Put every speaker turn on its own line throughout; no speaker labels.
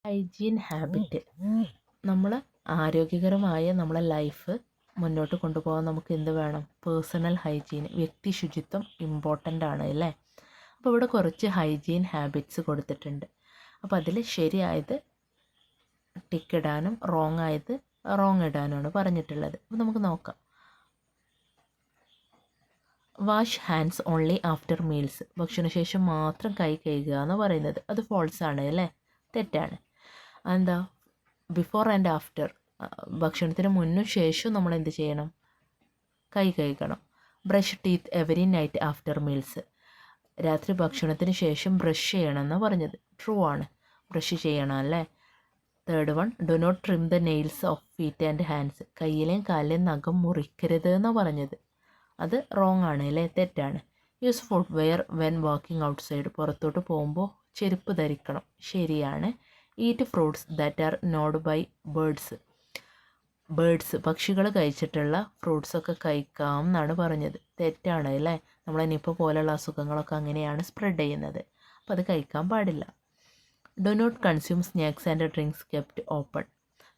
Hygiene habit. നമ്മൾ ആരോഗ്യകരമായ നമ്മളെ ലൈഫ് മുന്നോട്ട് കൊണ്ടുപോകാൻ നമുക്ക് എന്ത് വേണം? പേഴ്സണൽ ഹൈജീൻ, വ്യക്തി ശുചിത്വം ഇമ്പോർട്ടൻ്റ് ആണ് അല്ലേ? അപ്പോൾ ഇവിടെ കുറച്ച് ഹൈജീൻ ഹാബിറ്റ്സ് കൊടുത്തിട്ടുണ്ട്. അപ്പോൾ അതിൽ ശരിയായത് ടിക്ക് ഇടാനും റോങ് ആയത് റോങ് ഇടാനുമാണ് പറഞ്ഞിട്ടുള്ളത്. അപ്പോൾ നമുക്ക് നോക്കാം. Wash hands only after meals. ഭക്ഷണശേഷം മാത്രം കൈ കഴുകുക എന്ന് പറയുന്നത് അത് ഫോൾസ് ആണ് അല്ലേ? തെറ്റാണ്. എന്താ? ബിഫോർ ആൻഡ് ആഫ്റ്റർ, ഭക്ഷണത്തിന് മുന്നും ശേഷവും നമ്മൾ എന്ത് ചെയ്യണം? കൈ കഴുകണം. Brush teeth every night after meals. രാത്രി ഭക്ഷണത്തിന് ശേഷം ബ്രഷ് ചെയ്യണമെന്ന് പറഞ്ഞത് ട്രൂ ആണ്. ബ്രഷ് ചെയ്യണം അല്ലേ? Third one, do not trim the nails of feet and hands. കയ്യിലെയും കാലിലെയും നഖം മുറിക്കരുത് എന്നാണ് പറഞ്ഞത്. അത് റോങ് ആണ് അല്ലേ? തെറ്റാണ്. Use footwear when walking outside. പുറത്തോട്ട് പോകുമ്പോൾ ചെരുപ്പ് ധരിക്കണം. ശരിയാണ്. Eat fruits that are gnawed by birds. പക്ഷികൾ കഴിച്ചിട്ടുള്ള ഫ്രൂട്ട്സൊക്കെ കഴിക്കാം എന്നാണ് പറഞ്ഞത്. തെറ്റാണ് അല്ലേ? നമ്മളെ നിപ്പ പോലുള്ള അസുഖങ്ങളൊക്കെ അങ്ങനെയാണ് സ്പ്രെഡ് ചെയ്യുന്നത്. അപ്പോൾ അത് കഴിക്കാൻ പാടില്ല. Do not consume snacks and drinks kept open.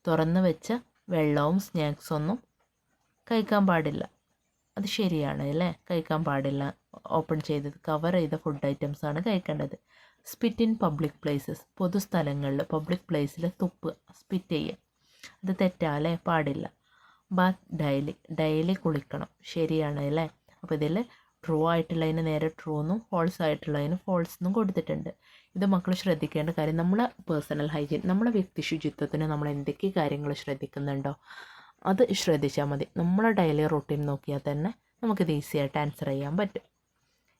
തുറന്നു വെച്ച വെള്ളവും സ്നാക്സൊന്നും കഴിക്കാൻ പാടില്ല. അത് ശരിയാണ് അല്ലേ? കഴിക്കാൻ പാടില്ല. ഓപ്പൺ ചെയ്തത് കവർ ചെയ്ത ഫുഡ് ഐറ്റംസാണ് കഴിക്കേണ്ടത്. Spit in public places. പൊതുസ്ഥലങ്ങളിൽ പബ്ലിക് പ്ലേസിൽ തുപ്പുക, സ്പിറ്റ് ചെയ്യുക. അത് തെറ്റാല്ലേ? പാടില്ല. ബാത്ത് ഡെയിലി കുളിക്കണം. ശരിയാണ് അല്ലേ? അപ്പോൾ ഇതിൽ ട്രൂ ആയിട്ടുള്ളതിന് നേരെ ട്രൂ എന്നും ഫോൾസ് ആയിട്ടുള്ളതിന് ഫോൾസ് എന്നും കൊടുത്തിട്ടുണ്ട്. ഇത് മക്കൾ ശ്രദ്ധിക്കേണ്ട കാര്യം, നമ്മളെ പേഴ്സണൽ ഹൈജീൻ, നമ്മളെ വ്യക്തി ശുചിത്വത്തിന് നമ്മൾ എന്തൊക്കെ കാര്യങ്ങൾ ശ്രദ്ധിക്കുന്നുണ്ടോ അത് ശ്രദ്ധിച്ചാൽ മതി. നമ്മളെ ഡെയിലി റൂട്ടീൻ നോക്കിയാൽ തന്നെ നമുക്കിത് ഈസി ആയിട്ട് ആൻസർ ചെയ്യാൻ പറ്റും.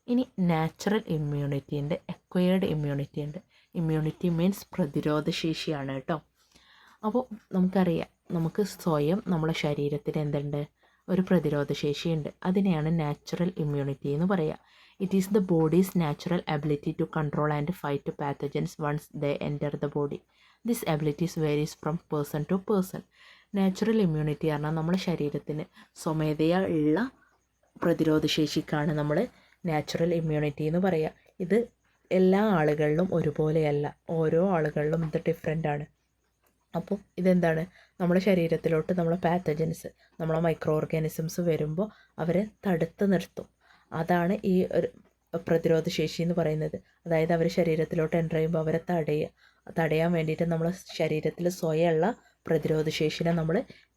ഇനി നാച്ചുറൽ ഇമ്മ്യൂണിറ്റി ഉണ്ട്, അക്വയേർഡ് ഇമ്മ്യൂണിറ്റി ഉണ്ട്. ഇമ്മ്യൂണിറ്റി മീൻസ് പ്രതിരോധശേഷിയാണ് കേട്ടോ. അപ്പോൾ നമുക്കറിയാം, നമുക്ക് സ്വയം നമ്മളെ ശരീരത്തിന് എന്തുണ്ട്? ഒരു പ്രതിരോധശേഷിയുണ്ട്. അതിനെയാണ് നാച്ചുറൽ ഇമ്മ്യൂണിറ്റി എന്ന് പറയുക. It is the body's natural ability to control and fight pathogens once they enter the body. This abilities varies from person to person. Natural immunity പറഞ്ഞാൽ നമ്മുടെ ശരീരത്തിന് സ്വമേധയാ ഉള്ള പ്രതിരോധശേഷിക്കാണ് നമ്മൾ നാച്ചുറൽ ഇമ്മ്യൂണിറ്റി എന്ന് പറയുക. ഇത് എല്ലാ ആളുകളിലും ഒരുപോലെയല്ല, ഓരോ ആളുകളിലും ഇത് ഡിഫറെൻ്റ് ആണ്. അപ്പോൾ ഇതെന്താണ്? നമ്മുടെ ശരീരത്തിലോട്ട് നമ്മളെ പാത്തജൻസ്, നമ്മളെ മൈക്രോ ഓർഗാനിസംസ് വരുമ്പോൾ അവരെ തടുത്ത് നിർത്തും. അതാണ് ഈ ഒരു പ്രതിരോധശേഷി എന്ന് പറയുന്നത്. അതായത് അവർ ശരീരത്തിലോട്ട് എൻ്റർ ചെയ്യുമ്പോൾ അവരെ തടയാൻ വേണ്ടിയിട്ട് നമ്മളെ ശരീരത്തിൽ സ്വയമുള്ള പ്രതിരോധശേഷിനെ നമ്മൾ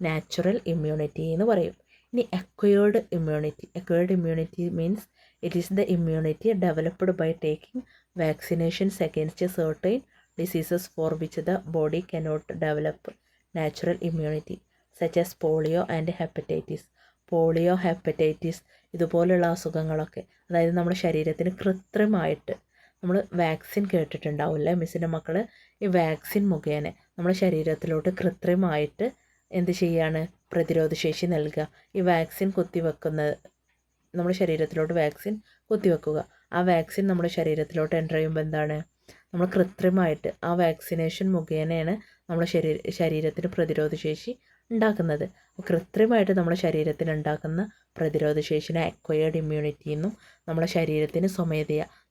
നാച്ചുറൽ ഇമ്മ്യൂണിറ്റി എന്ന് പറയും. ഇനി acquired immunity means it is the immunity developed by taking vaccinations against certain diseases for which the body cannot develop natural immunity such as polio and hepatitis ഇതുപോലുള്ള അസുഖങ്ങളൊക്കെ. അതായത് നമ്മുടെ ശരീരത്തിന് കൃത്രിമമായിട്ട് നമ്മൾ വാക്സിൻ കേട്ടിട്ടുണ്ടാവില്ലേ മിസ്സിൻ്റെ മക്കൾ? ഈ വാക്സിൻ മുഖേന നമ്മുടെ ശരീരത്തിലോട്ട് കൃത്രിമമായിട്ട് എന്ത് ചെയ്യാണ്? പ്രതിരോധശേഷി നൽകുക. ഈ വാക്സിൻ നമ്മുടെ ശരീരത്തിലോട്ട് വാക്സിൻ കുത്തിവെക്കുക. ആ വാക്സിൻ നമ്മുടെ ശരീരത്തിലോട്ട് എൻ്റർ ചെയ്യുമ്പോൾ എന്താണ്? നമ്മൾ കൃത്രിമമായിട്ട് ആ വാക്സിനേഷൻ മുഖേനയാണ് നമ്മുടെ ശരീരത്തിന് പ്രതിരോധശേഷി ഉണ്ടാക്കുന്നത്. കൃത്രിമമായിട്ട് നമ്മുടെ ശരീരത്തിന് ഉണ്ടാക്കുന്ന പ്രതിരോധശേഷിനെ അക്വയേർഡ് ഇമ്മ്യൂണിറ്റി എന്നും, നമ്മുടെ ശരീരത്തിന്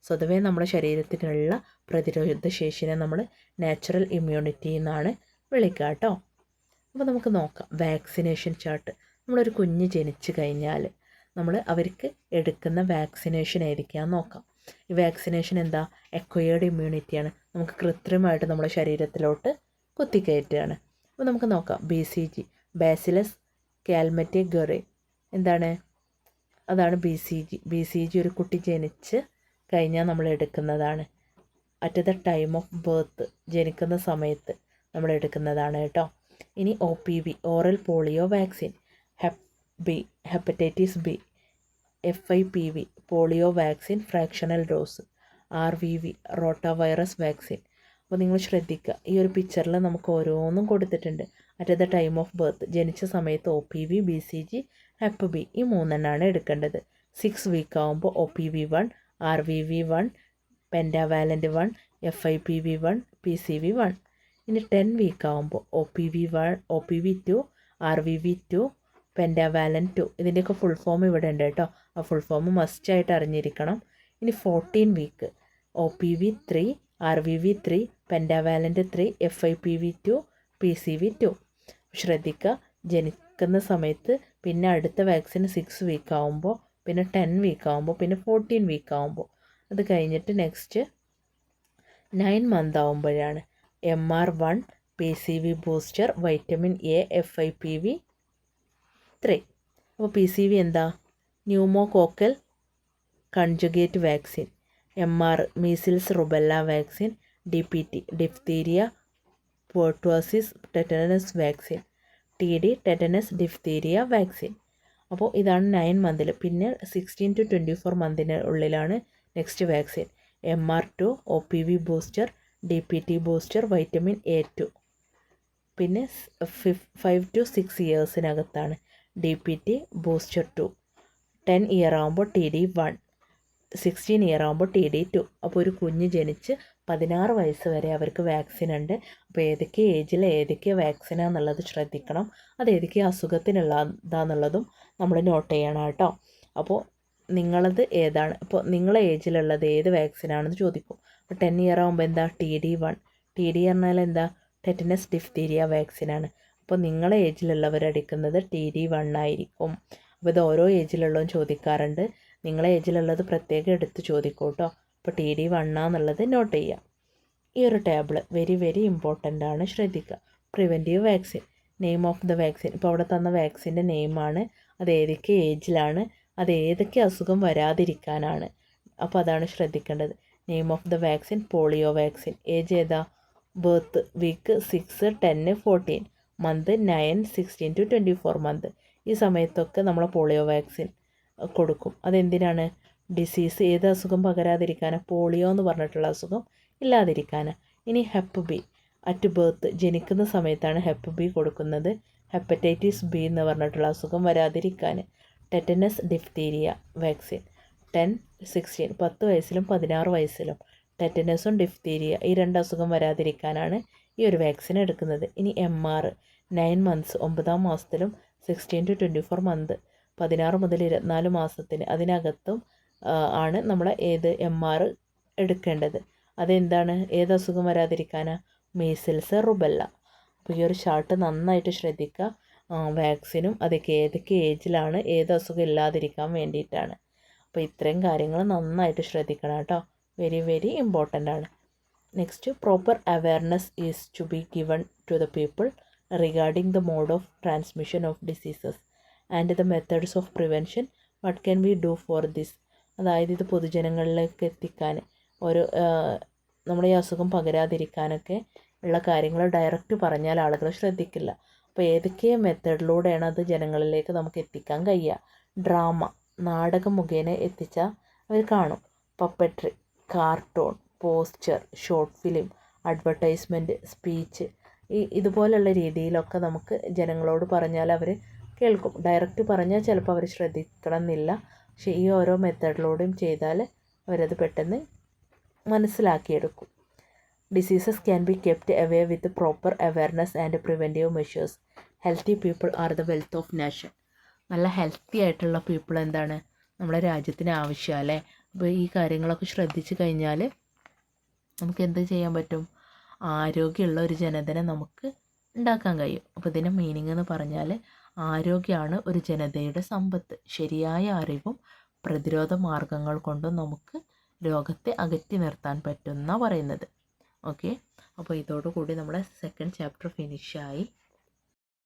സ്വതവേ നമ്മുടെ ശരീരത്തിനുള്ള പ്രതിരോധശേഷിനെ നമ്മൾ നാച്ചുറൽ ഇമ്മ്യൂണിറ്റി എന്നാണ് വിളിക്കുക കേട്ടോ. അപ്പോൾ നമുക്ക് നോക്കാം വാക്സിനേഷൻ ചാർട്ട്. നമ്മളൊരു കുഞ്ഞ് ജനിച്ചു കഴിഞ്ഞാൽ അവർക്ക് എടുക്കുന്ന വാക്സിനേഷൻ ഏതൊക്കെയാണെന്ന് നോക്കാം. ഈ വാക്സിനേഷൻ എന്താ? അക്വയേർഡ് ഇമ്മ്യൂണിറ്റിയാണ്. നമുക്ക് കൃത്രിമമായിട്ട് നമ്മുടെ ശരീരത്തിലോട്ട് കുത്തിക്കയറ്റുകയാണ്. അപ്പോൾ നമുക്ക് നോക്കാം. BCG, bacillus Calmette Guerin. എന്താണ്? അതാണ് BCG ഒരു കുട്ടി ജനിച്ച് കഴിഞ്ഞാൽ നമ്മൾ എടുക്കുന്നതാണ്. At the time of birth, ജനിക്കുന്ന സമയത്ത് നമ്മൾ എടുക്കുന്നതാണ് കേട്ടോ. ഇനി OPV, oral polio vaccine. Hepatitis B, FIPV, polio vaccine fractional dose. RVV, rota virus vaccine. അപ്പോൾ നിങ്ങൾ ശ്രദ്ധിക്കുക, ഈ ഒരു പിക്ചറിൽ നമുക്ക് ഓരോന്നും കൊടുത്തിട്ടുണ്ട്. At the time of birth, ജനിച്ച സമയത്ത് OPV, BCG, Hep B, ഈ മൂന്നെണ്ണമാണ് എടുക്കേണ്ടത്. 6 വീക്ക് ആകുമ്പോൾ OPV1, RVV1, pentavalent 1, FIPV1, PCV1. ഇനി 10 വീക്ക് ആകുമ്പോൾ OPV1, OPV2, RVV2, പെൻറ്റാവാലൻ്റ് 2. ഇതിൻ്റെയൊക്കെ ഫുൾ ഫോം ഇവിടെ ഉണ്ട് കേട്ടോ. ആ ഫുൾ ഫോം മസ്റ്റായിട്ട് അറിഞ്ഞിരിക്കണം. ഇനി 14 week OPV3, RVV3, pentavalent 3, FIPV2, PCV2. ശ്രദ്ധിക്കുക, ജനിക്കുന്ന സമയത്ത് പിന്നെ അടുത്ത വാക്സിൻ 6 വീക്ക് ആകുമ്പോൾ, പിന്നെ 10 വീക്ക് ആകുമ്പോൾ, പിന്നെ 14 വീക്ക് ആകുമ്പോൾ, അത് കഴിഞ്ഞിട്ട് നെക്സ്റ്റ് 9 മന്ത് ആകുമ്പോഴാണ് MR1, PCV booster, vitamin A, FIPV3. അപ്പോൾ PCV എന്താ? Pneumococcal കൺജുഗേറ്റ് vaccine. MR measles rubella vaccine. DPT diphtheria pertussis tetanus vaccine. TD tetanus diphtheria vaccine. അപ്പോൾ ഇതാണ് 9 മന്തിൽ. പിന്നെ 16 to 24 മന്തിന് ഉള്ളിലാണ് next vaccine. MR2 OPV booster, DPT booster, vitamin A2. പിന്നെ 5 to 6 ഇയേഴ്സിനകത്താണ് DPT booster 2. 10 year ആകുമ്പോൾ TD1, 16 year ആകുമ്പോൾ TD2. അപ്പോൾ ഒരു കുഞ്ഞ് ജനിച്ച് 16 വയസ്സ് വരെ അവർക്ക് വാക്സിൻ ഉണ്ട്. അപ്പോൾ ഏതൊക്കെ ഏജിൽ ഏതൊക്കെ വാക്സിനാന്നുള്ളത് ശ്രദ്ധിക്കണം. അത് ഏതൊക്കെ അസുഖത്തിനുള്ളതാന്നുള്ളതും നമ്മൾ നോട്ട് ചെയ്യണം കേട്ടോ. അപ്പോൾ നിങ്ങളത് ഏതാണ്, ഇപ്പോൾ നിങ്ങളെ ഏജിലുള്ളത് ഏത് വാക്സിനാണെന്ന് ചോദിക്കും. അപ്പോൾ 10 ഇയർ ആകുമ്പോൾ എന്താ? TD1. TD പറഞ്ഞാൽ എന്താ? ടെറ്റനസ് ഡിഫ്തീരിയ വാക്സിനാണ്. അപ്പോൾ നിങ്ങളെ ഏജിലുള്ളവരടിക്കുന്നത് TD1 ആയിരിക്കും. അപ്പോൾ ഇത് ഓരോ ഏജിലുള്ളതും ചോദിക്കാറുണ്ട്. നിങ്ങളെ ഏജിലുള്ളത് പ്രത്യേകം എടുത്ത് ചോദിക്കും കേട്ടോ. അപ്പോൾ TD1 എന്നുള്ളത് നോട്ട് ചെയ്യുക. ഈ ഒരു ടേബിൾ വെരി വെരി ഇമ്പോർട്ടൻ്റ് ആണ്, ശ്രദ്ധിക്കുക. Preventive vaccine, name of the vaccine. ഇപ്പോൾ അവിടെ തന്ന വാക്സിൻ്റെ നെയിമാണ്, അത് ഏതൊക്കെ ഏജിലാണ്, അത് ഏതൊക്കെ അസുഖം വരാതിരിക്കാനാണ്. അപ്പോൾ അതാണ് ശ്രദ്ധിക്കേണ്ടത്. Name of the vaccine polio vaccine. Age ഏതാ? Birth week 6, 10, 14, month 9, 16 to 24 month. ഈ സമയത്തൊക്കെ നമ്മൾ പോളിയോ വാക്സിൻ കൊടുക്കും. അതെന്തിനാണ്? ഡിസീസ്, ഏത് അസുഖം പകരാതിരിക്കാനാണ്? പോളിയോ എന്ന് പറഞ്ഞിട്ടുള്ള അസുഖം ഇല്ലാതിരിക്കാനാണ്. ഇനി ഹെപ്പ് ബി, അറ്റ് ബർത്ത്, ജനിക്കുന്ന സമയത്താണ് ഹെപ്പ് ബി കൊടുക്കുന്നത്. ഹെപ്പറ്റൈറ്റിസ് ബി എന്ന് പറഞ്ഞിട്ടുള്ള അസുഖം വരാതിരിക്കാൻ. ടെറ്റനസ് ഡിഫ്തീരിയ വാക്സിൻ 10, 16, 10 വയസ്സിലും 16 വയസ്സിലും ടെറ്റനസും ഡിഫ്തീരിയ ഈ 2 അസുഖം വരാതിരിക്കാനാണ് ഈ ഒരു വാക്സിൻ എടുക്കുന്നത്. ഇനി MR 9 മന്ത്സ്, 9-ാം മാസത്തിലും 16 to 24 മന്ത്, 16 മുതൽ 24 മാസത്തിന് അതിനകത്തും ആണ് നമ്മൾ ഏത് MR എടുക്കേണ്ടത്. അതെന്താണ്? ഏത് അസുഖം വരാതിരിക്കാനാണ്? Measles rubella. അപ്പോൾ ഈ ഒരു ചാർട്ട് നന്നായിട്ട് ശ്രദ്ധിക്കുക. വാക്സിനും അതൊക്കെ ഏതൊക്കെ ഏജിലാണ്, ഏത് അസുഖം ഇല്ലാതിരിക്കാൻ വേണ്ടിയിട്ടാണ്. അപ്പോൾ ഇത്രയും കാര്യങ്ങൾ നന്നായിട്ട് ശ്രദ്ധിക്കണം കേട്ടോ. വെരി വെരി ഇമ്പോർട്ടൻ്റ് ആണ്. Next, proper awareness is to be given to the people regarding the mode of transmission of diseases and the methods of prevention. What can we do for this? അതായത് ഇത് പൊതുജനങ്ങളിലേക്ക് എത്തിക്കാൻ, ഒരു നമ്മുടെ ഈ അസുഖം പകരാതിരിക്കാനൊക്കെ ഉള്ള കാര്യങ്ങൾ ഡയറക്റ്റ് പറഞ്ഞാൽ ആളുകൾ ശ്രദ്ധിക്കില്ല. അപ്പോൾ ഏതൊക്കെ മെത്തേഡിലൂടെയാണ് അത് ജനങ്ങളിലേക്ക് നമുക്ക് എത്തിക്കാൻ കഴിയുക? ഡ്രാമ, നാടകം മുഖേന എത്തിച്ചാൽ അവർ കാണും. Puppetry, cartoon, poster, short film, advertisement, speech, ഇതുപോലുള്ള രീതിയിലൊക്കെ നമുക്ക് ജനങ്ങളോട് പറഞ്ഞാൽ അവർ കേൾക്കും. ഡയറക്റ്റ് പറഞ്ഞാൽ ചിലപ്പോൾ അവർ ശ്രദ്ധിക്കണം എന്നില്ല. പക്ഷേ ഈ ഓരോ മെത്തേഡിലൂടെയും ചെയ്താൽ അവരത് പെട്ടെന്ന് മനസ്സിലാക്കിയെടുക്കും. Diseases can be kept away with proper awareness and preventive measures. Healthy people are the wealth of nation. നല്ല ഹെൽത്തി ആയിട്ടുള്ള പീപ്പിൾ എന്താണ്? നമ്മുടെ രാജ്യത്തിന് ആവശ്യമല്ലേ. അപ്പോൾ ഈ കാര്യങ്ങളൊക്കെ ശ്രദ്ധിച്ചു കഴിഞ്ഞാൽ നമുക്ക് എന്ത് ചെയ്യാൻ പറ്റും? ആരോഗ്യമുള്ള ഒരു ജനതനെ നമുക്ക് ഉണ്ടാക്കാൻ കഴിയും. അപ്പോൾ ഇതിൻ്റെ മീനിങ് എന്ന് പറഞ്ഞാൽ ആരോഗ്യമാണ് ഒരു ജനതയുടെ സമ്പത്ത്. ശരിയായ അറിവും പ്രതിരോധ മാർഗങ്ങൾ കൊണ്ടും നമുക്ക് രോഗത്തെ അകറ്റി നിർത്താൻ പറ്റുമെന്നാണ് പറയുന്നത്. ഓക്കെ, അപ്പോൾ ഇതോടുകൂടി നമ്മുടെ സെക്കൻഡ് ചാപ്റ്റർ ഫിനിഷായി.